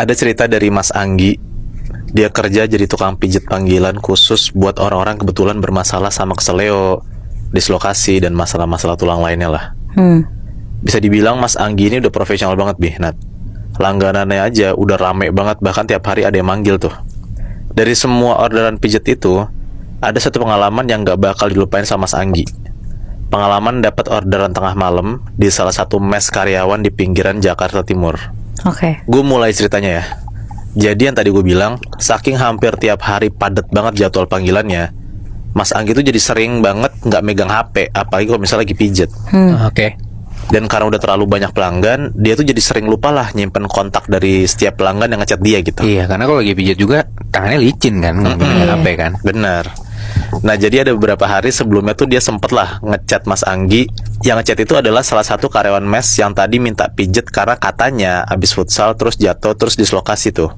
Ada cerita dari Mas Anggi. Dia kerja jadi tukang pijit panggilan khusus buat orang-orang kebetulan bermasalah sama keseleo, dislokasi, dan masalah-masalah tulang lainnya lah. Bisa dibilang Mas Anggi ini udah profesional banget, Nat. Langganannya aja udah rame banget, bahkan tiap hari ada yang manggil tuh. Dari semua orderan pijit itu, ada satu pengalaman yang gak bakal dilupain sama Mas Anggi. Pengalaman dapat orderan tengah malam di salah satu mes karyawan di pinggiran Jakarta Timur. Oke. Gue mulai ceritanya ya. Jadi yang tadi gue bilang, saking hampir tiap hari padet banget jadwal panggilannya, Mas Anggi tuh jadi sering banget nggak megang HP, apalagi kalau misalnya lagi pijet. Oke. Dan karena udah terlalu banyak pelanggan, dia tuh jadi sering lupa lah nyimpen kontak dari setiap pelanggan yang ngechat dia gitu. Iya, karena kalau lagi pijat juga tangannya licin kan, nggak pegang HP kan. Bener. Nah, jadi ada beberapa hari sebelumnya tuh dia sempet lah ngechat Mas Anggi. Yang ngechat itu adalah salah satu karyawan mes yang tadi minta pijet karena katanya abis futsal terus jatuh terus dislokasi tuh.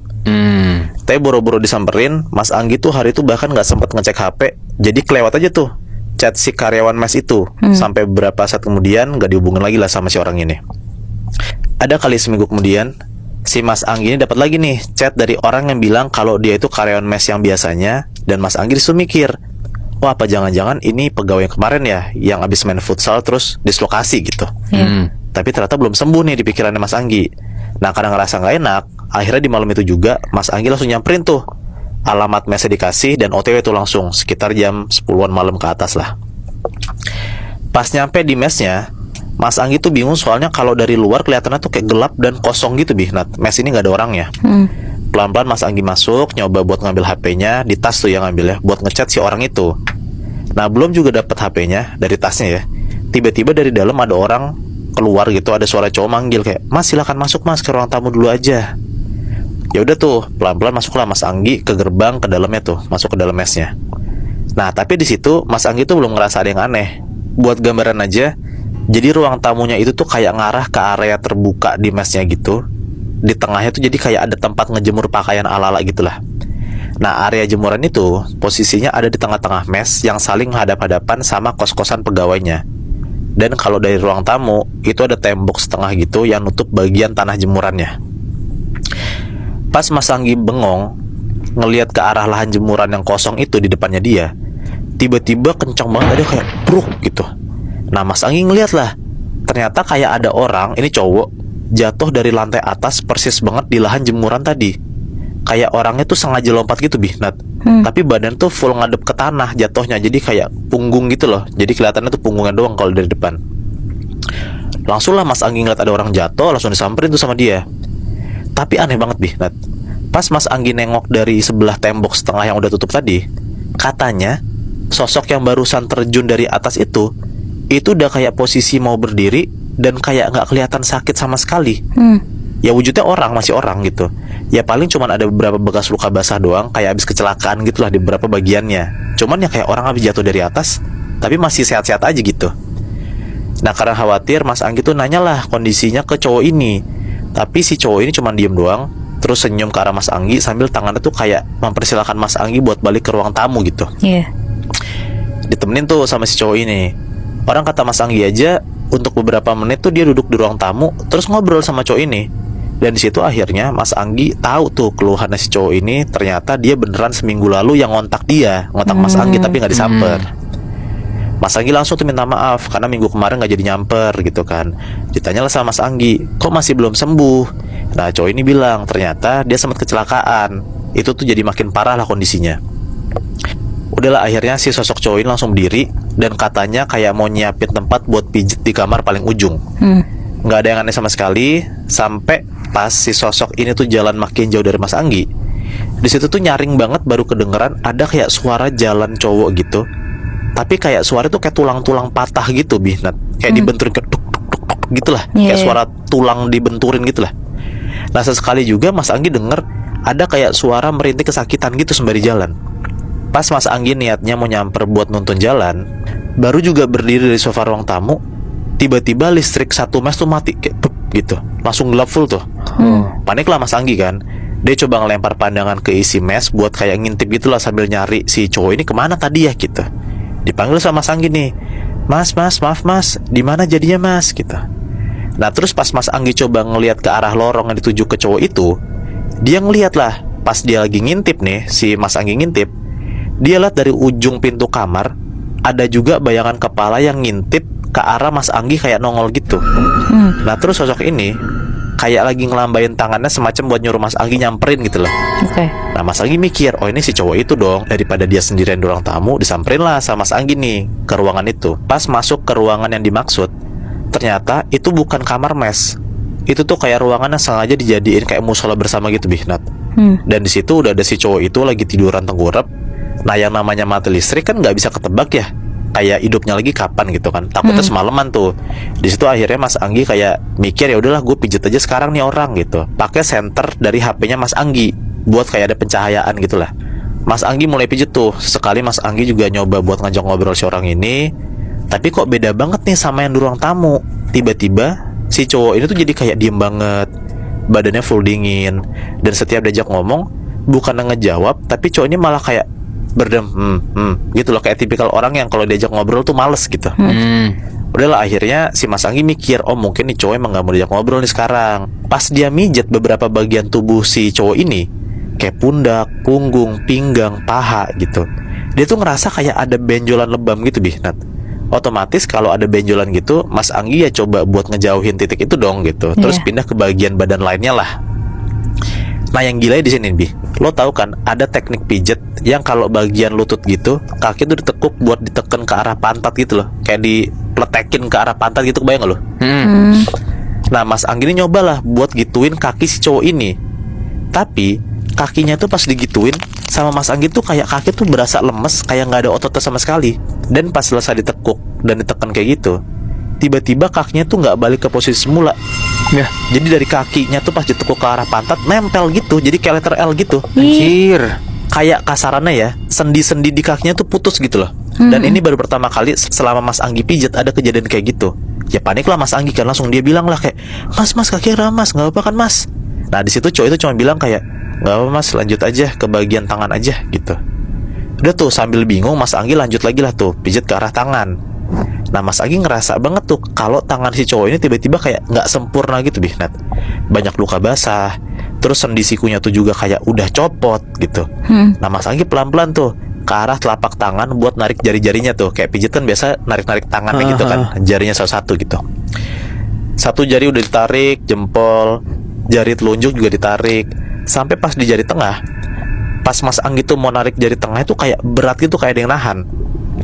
Tapi boro-boro disamperin, Mas Anggi tuh hari itu bahkan nggak sempet ngecek HP. Jadi kelewat aja tuh chat si karyawan mes itu. Sampai beberapa saat kemudian nggak dihubungin lagi lah sama si orang ini. Ada kali seminggu kemudian, si Mas Anggi ini dapat lagi nih chat dari orang yang bilang kalau dia itu karyawan mes yang biasanya. Dan Mas Anggi disitu mikir, wah apa jangan-jangan ini pegawai yang kemarin ya, yang abis main futsal terus dislokasi gitu. Tapi ternyata belum sembuh nih di pikirannya Mas Anggi. Nah, karena ngerasa nggak enak, akhirnya di malam itu juga Mas Anggi langsung nyamperin tuh alamat mesnya dikasih dan OTW tuh langsung sekitar jam 10-an malam ke atas lah. Pas nyampe di mesnya, Mas Anggi tuh bingung soalnya kalau dari luar kelihatannya tuh kayak gelap dan kosong gitu, Nat. Mes ini nggak ada orangnya. Pelan-pelan Mas Anggi masuk, nyoba buat ngambil HP-nya, di tas tuh yang ngambil ya, buat ngechat si orang itu. Nah, belum juga dapet HP-nya dari tasnya ya, tiba-tiba dari dalam ada orang keluar gitu, ada suara cowok manggil kayak, Mas silakan masuk Mas, ke ruang tamu dulu aja. Ya udah tuh, pelan-pelan masuklah Mas Anggi ke gerbang ke dalamnya tuh, masuk ke dalam mesnya. Nah, tapi di situ Mas Anggi tuh belum ngerasa ada yang aneh. Buat gambaran aja, jadi ruang tamunya itu tuh kayak ngarah ke area terbuka di mesnya gitu. Di tengahnya tuh jadi kayak ada tempat ngejemur pakaian ala-ala gitulah. Nah, area jemuran itu posisinya ada di tengah-tengah mes yang saling hadap-hadapan sama kos-kosan pegawainya. Dan kalau dari ruang tamu, itu ada tembok setengah gitu yang nutup bagian tanah jemurannya. Pas Mas Anggi bengong ngelihat ke arah lahan jemuran yang kosong itu di depannya dia, tiba-tiba kencang banget ada kayak bruk gitu. Nah, Mas Anggi ngeliat lah, ternyata kayak ada orang, ini cowok, jatuh dari lantai atas persis banget di lahan jemuran tadi. Kayak orangnya tuh sengaja lompat gitu, Nat. Tapi badan tuh full ngadep ke tanah jatuhnya, jadi kayak punggung gitu loh. Jadi kelihatannya tuh punggungnya doang kalau dari depan. Langsung lah Mas Anggi ngeliat ada orang jatuh, langsung disamperin tuh sama dia. Tapi aneh banget, Nat. Pas Mas Anggi nengok dari sebelah tembok setengah yang udah tutup tadi, katanya sosok yang barusan terjun dari atas itu udah kayak posisi mau berdiri dan kayak nggak kelihatan sakit sama sekali. Ya wujudnya orang, masih orang gitu. Ya paling cuman ada beberapa bekas luka basah doang, kayak habis kecelakaan gitulah di beberapa bagiannya. Cuman ya kayak orang habis jatuh dari atas, tapi masih sehat-sehat aja gitu. Nah, karena khawatir, Mas Anggi tuh nanyalah kondisinya ke cowok ini. Tapi si cowok ini cuman diem doang, terus senyum ke arah Mas Anggi sambil tangannya tuh kayak mempersilahkan Mas Anggi buat balik ke ruang tamu gitu. Ditemenin tuh sama si cowok ini. Orang kata Mas Anggi aja, untuk beberapa menit tuh dia duduk di ruang tamu terus ngobrol sama cowok ini. Dan di situ akhirnya Mas Anggi tahu tuh keluhannya si cowok ini, ternyata dia beneran seminggu lalu yang ngontak Mas Anggi tapi nggak disamper. Mas Anggi langsung tuh minta maaf karena minggu kemarin nggak jadi nyamper gitu kan. Ditanyalah sama Mas Anggi, kok masih belum sembuh? Nah, cowok ini bilang ternyata dia sempat kecelakaan. Itu tuh jadi makin parah lah kondisinya. Udahlah, akhirnya si sosok cowok ini langsung berdiri dan katanya kayak mau nyiapin tempat buat pijet di kamar paling ujung. Nggak ada yang aneh sama sekali sampai pas si sosok ini tuh jalan makin jauh dari Mas Anggi. Di situ tuh nyaring banget baru kedengeran ada kayak suara jalan cowok gitu. Tapi kayak suara tuh kayak tulang-tulang patah gitu, Nat. Kayak dibenturin ke tuk tuk tuk tuk gitulah. Kayak suara tulang dibenturin gitulah. Nah, sesekali juga Mas Anggi denger ada kayak suara merintih kesakitan gitu sembari jalan. Pas Mas Anggi niatnya mau nyamper buat nuntun jalan, baru juga berdiri dari sofa ruang tamu, tiba-tiba listrik satu mes tuh mati kayak pup, gitu, langsung gelap full tuh. Panik lah Mas Anggi kan. Dia coba ngelempar pandangan ke isi mes buat kayak ngintip gitulah sambil nyari si cowok ini kemana tadi ya gitu. Dipanggil sama Mas Anggi nih, Mas, maaf Mas, di mana jadinya Mas gitu. Nah, terus pas Mas Anggi coba ngelihat ke arah lorong yang dituju ke cowok itu, Dia ngeliat lah, pas dia lagi ngintip nih, si Mas Anggi ngintip, dia lihat dari ujung pintu kamar ada juga bayangan kepala yang ngintip ke arah Mas Anggi kayak nongol gitu. Nah terus sosok ini kayak lagi ngelambain tangannya semacam buat nyuruh Mas Anggi nyamperin gitu loh. Oke. Nah Mas Anggi mikir, oh ini si cowok itu dong. Daripada dia sendirian di ruang tamu, disamperin lah sama Mas Anggi nih ke ruangan itu. Pas masuk ke ruangan yang dimaksud, ternyata itu bukan kamar mes. Itu tuh kayak ruangan yang sengaja dijadiin kayak musola bersama gitu, Bihnat. Dan di situ udah ada si cowok itu lagi tiduran tengkurap. Nah yang namanya mati listrik kan nggak bisa ketebak ya, kayak hidupnya lagi kapan gitu kan. Takutnya semalaman tuh. Di situ akhirnya Mas Anggi kayak mikir, ya udahlah gue pijet aja sekarang nih orang gitu. Pakai senter dari HP-nya Mas Anggi buat kayak ada pencahayaan gitulah. Mas Anggi mulai pijet tuh. Sekali Mas Anggi juga nyoba buat ngajak ngobrol si orang ini, tapi kok beda banget nih sama yang di ruang tamu. Tiba-tiba si cowok ini tuh jadi kayak diem banget, badannya full dingin, dan setiap diajak ngomong bukan ngejawab, tapi cowok ini malah kayak berdem, gitu loh, kayak tipikal orang yang kalau diajak ngobrol tuh males gitu. Udahlah akhirnya si Mas Anggi mikir, oh mungkin nih cowok emang gak mau diajak ngobrol nih sekarang. Pas dia mijet beberapa bagian tubuh si cowok ini, kayak pundak, punggung, pinggang, paha gitu, dia tuh ngerasa kayak ada benjolan lebam gitu, Bihnat. Otomatis kalau ada benjolan gitu, Mas Anggi ya coba buat ngejauhin titik itu dong gitu. Terus pindah ke bagian badan lainnya lah. Nah yang gila di sini, Bi, lo tahu kan ada teknik pijet yang kalau bagian lutut gitu, kaki tuh ditekuk buat diteken ke arah pantat gitu loh, kayak dipletekin ke arah pantat gitu, kebayang gak lo? Nah Mas Anggi ini nyobalah buat gituin kaki si cowok ini, tapi kakinya tuh pas digituin sama Mas Anggi tuh kayak kaki tuh berasa lemes, kayak nggak ada ototnya sama sekali. Dan pas selesai ditekuk dan ditekan kayak gitu, tiba-tiba kakinya tuh nggak balik ke posisi semula. Ya. Jadi dari kakinya tuh pas ditekuk ke arah pantat nempel gitu, jadi kayak letter L gitu. Anjir. Kayak kasarannya ya, sendi-sendi di kakinya tuh putus gitu loh. Dan ini baru pertama kali selama Mas Anggi pijet ada kejadian kayak gitu. Ya panik lah Mas Anggi kan, langsung dia bilang lah kayak, Mas kaki ramas, nggak apa kan Mas? Nah di situ cowok itu cuma bilang kayak, nggak apa Mas, lanjut aja ke bagian tangan aja gitu. Udah tuh sambil bingung Mas Anggi lanjut lagi lah tuh pijet ke arah tangan. Nah Mas Anggi ngerasa banget tuh kalau tangan si cowok ini tiba-tiba kayak nggak sempurna gitu, Bihnat. Banyak luka basah, terus sendi sikunya tuh juga kayak udah copot gitu. Nah Mas Anggi pelan-pelan tuh ke arah telapak tangan buat narik jari-jarinya tuh, kayak pijet kan biasa narik-narik tangannya gitu kan, jarinya salah satu gitu. Satu jari udah ditarik, jempol, jari telunjuk juga ditarik, sampai pas di jari tengah. Pas Mas Anggi tuh mau narik jari tengah itu kayak berat gitu, kayak ada yang nahan.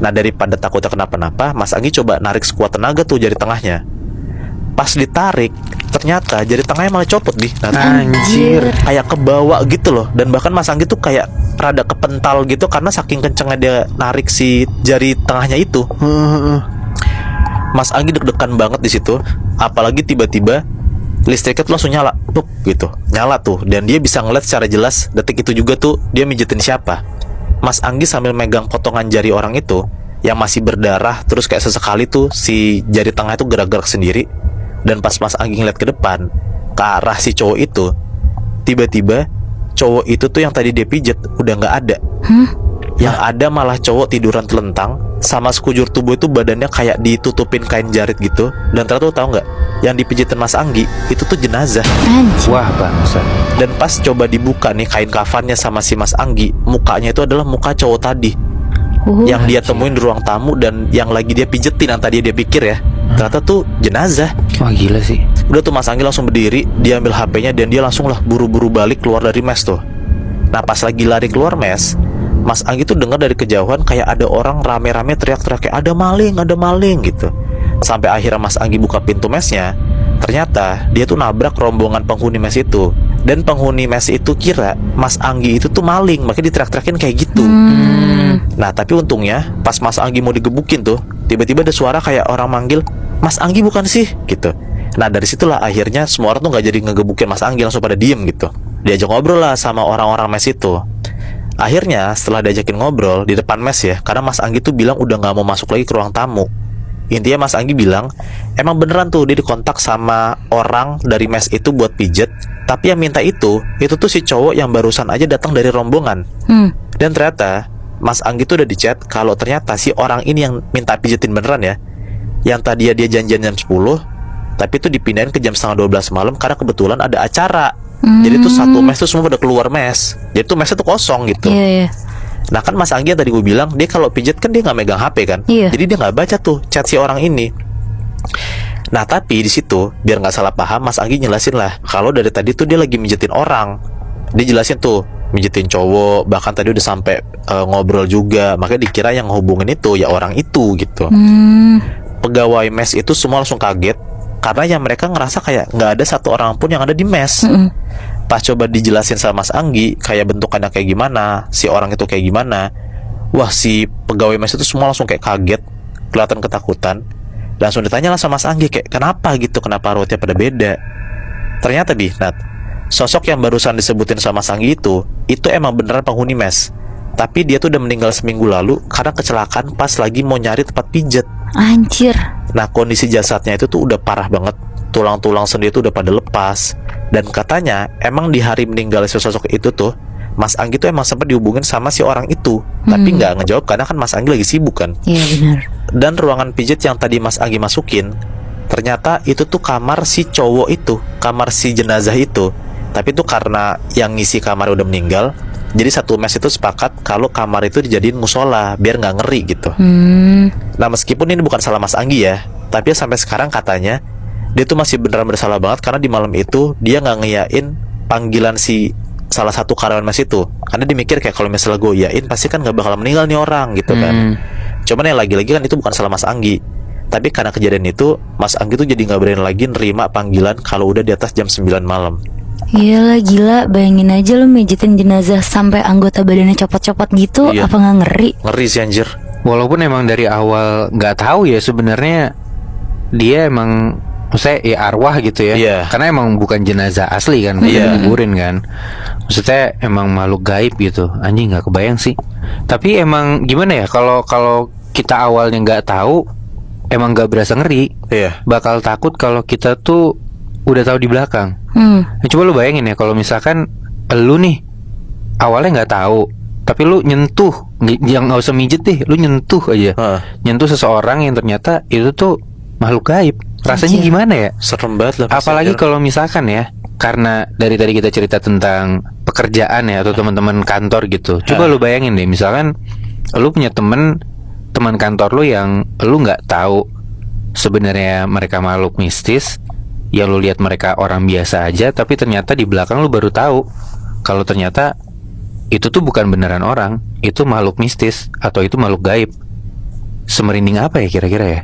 Nah daripada takutnya kenapa-napa, Mas Anggi coba narik sekuat tenaga tuh jari tengahnya. Pas ditarik, ternyata jari tengahnya malah copot, Bi. Anjir. Kayak kebawa gitu loh. Dan bahkan Mas Anggi tuh kayak rada kepental gitu karena saking kencengnya dia narik si jari tengahnya itu. Mas Anggi deg-degan banget di situ. Apalagi tiba-tiba listriknya tuh langsung nyala, tuh gitu, nyala tuh. Dan dia bisa ngeliat secara jelas detik itu juga tuh dia mijetin siapa. Mas Anggi sambil megang potongan jari orang itu yang masih berdarah, terus kayak sesekali tuh si jari tengah itu gerak-gerak sendiri. Dan pas Mas Anggi ngeliat ke depan, ke arah si cowok itu, tiba-tiba cowok itu tuh yang tadi dia pijet udah nggak ada. Yang ada malah cowok tiduran telentang, sama sekujur tubuh itu badannya kayak ditutupin kain jarit gitu. Dan ternyata tuh tahu nggak, yang dipijitin Mas Anggi itu tuh jenazah. Wah bangsa. Dan pas coba dibuka nih kain kafannya sama si Mas Anggi, mukanya itu adalah muka cowok tadi yang dia temuin di ruang tamu dan yang lagi dia pijetin, yang tadi dia pikir ya, ternyata tuh jenazah. Wah gila sih. Udah tuh Mas Anggi langsung berdiri, dia ambil HP-nya dan dia langsung lah buru-buru balik keluar dari mes tuh. Nah pas lagi lari keluar mes, Mas Anggi tuh dengar dari kejauhan kayak ada orang rame-rame teriak-teriak kayak ada maling gitu. Sampai akhirnya Mas Anggi buka pintu mesnya, ternyata dia tuh nabrak rombongan penghuni mes itu. Dan penghuni mes itu kira Mas Anggi itu tuh maling, makanya diteriak-teriakin kayak gitu. Nah tapi untungnya pas Mas Anggi mau digebukin tuh, tiba-tiba ada suara kayak orang manggil, Mas Anggi bukan sih? Gitu. Nah dari situlah akhirnya semua orang tuh gak jadi ngegebukin Mas Anggi, langsung pada diem gitu. Diajak ngobrol lah sama orang-orang mes itu. Akhirnya setelah diajakin ngobrol di depan mes ya, karena Mas Anggi tuh bilang udah gak mau masuk lagi ke ruang tamu. Intinya Mas Anggi bilang emang beneran tuh dia dikontak sama orang dari mes itu buat pijet. Tapi yang minta itu tuh si cowok yang barusan aja datang dari rombongan. Dan ternyata Mas Anggi tuh udah di chat kalau ternyata si orang ini yang minta pijetin beneran ya, yang tadi dia janjian jam 10, tapi itu dipindahin ke jam setengah 12 malam karena kebetulan ada acara Jadi tuh satu mes tuh semua pada keluar mes. Jadi tuh mesnya tuh kosong gitu. Iya, iya. Nah kan Mas Anggi yang tadi gue bilang, dia kalau pijet kan dia nggak megang HP kan. Iya. Jadi dia nggak baca tuh chat si orang ini. Nah tapi di situ biar nggak salah paham, Mas Anggi jelasin lah kalau dari tadi tuh dia lagi mijetin orang. Dia jelasin tuh mijetin cowok, bahkan tadi udah sampai ngobrol juga. Makanya dikira yang ngehubungin itu ya orang itu gitu. Pegawai mes itu semua langsung kaget karena yang mereka ngerasa kayak nggak ada satu orang pun yang ada di mes. Pas coba dijelasin sama Mas Anggi kayak bentukannya kayak gimana, si orang itu kayak gimana, wah si pegawai mes itu semua langsung kayak kaget, kelihatan ketakutan. Langsung ditanya lah sama Mas Anggi kayak kenapa gitu, kenapa ruwetnya pada beda. Ternyata Nat, sosok yang barusan disebutin sama Mas Anggi itu emang beneran penghuni mes. Tapi dia tuh udah meninggal seminggu lalu karena kecelakaan pas lagi mau nyari tempat pijet. Anjir. Nah kondisi jasadnya itu tuh udah parah banget. Tulang-tulang sendi itu udah pada lepas. Dan katanya emang di hari meninggal sosok itu tuh Mas Anggi tuh emang sempat dihubungin sama si orang itu. Tapi nggak ngejawab karena kan Mas Anggi lagi sibuk kan. Iya benar. Dan ruangan pijet yang tadi Mas Anggi masukin, ternyata itu tuh kamar si cowok itu, kamar si jenazah itu. Tapi tuh karena yang ngisi kamar udah meninggal, jadi satu mes itu sepakat kalau kamar itu dijadiin musola biar nggak ngeri gitu. Nah meskipun ini bukan salah Mas Anggi ya, tapi sampai sekarang katanya dia tuh masih beneran bersalah banget karena di malam itu dia nggak ngeyain panggilan si salah satu karyawan mes itu. Karena dia mikir kayak kalau misalnya gue yain pasti kan nggak bakal meninggal nih orang gitu kan. Cuman ya lagi-lagi kan itu bukan salah Mas Anggi. Tapi karena kejadian itu Mas Anggi tuh jadi nggak berani lagi nerima panggilan kalau udah di atas jam 9 malam. Iyalah gila, bayangin aja lu mijitin jenazah sampai anggota badannya copot-copot gitu. Iya. Apa nggak ngeri? Ngeri sih anjir. Walaupun emang dari awal nggak tahu ya sebenarnya dia emang, maksudnya ya arwah gitu ya. Iya. Karena emang bukan jenazah asli kan, Iya. dikuburin kan. Maksudnya emang makhluk gaib gitu. Anjing nggak kebayang sih. Tapi emang gimana ya kalau kita awalnya nggak tahu, emang nggak berasa ngeri. Iya. Bakal takut kalau kita tuh udah tahu di belakang. Nah, coba lu bayangin ya kalau misalkan lu nih awalnya nggak tahu, tapi lu nyentuh, yang nggak usah mijet deh, lu nyentuh aja, nyentuh seseorang yang ternyata itu tuh makhluk gaib. Rasanya gimana ya? Serem banget lah pasti, Apalagi anjir. kalau misalkan ya, karena dari tadi kita cerita tentang pekerjaan ya atau teman-teman kantor gitu. Coba lu bayangin deh, misalkan lu punya teman kantor lu yang lu nggak tahu sebenarnya mereka makhluk mistis. Ya lu lihat mereka orang biasa aja, tapi ternyata di belakang lu baru tahu kalau ternyata itu tuh bukan beneran orang, itu makhluk mistis atau itu makhluk gaib. Semerinding apa ya kira-kira ya?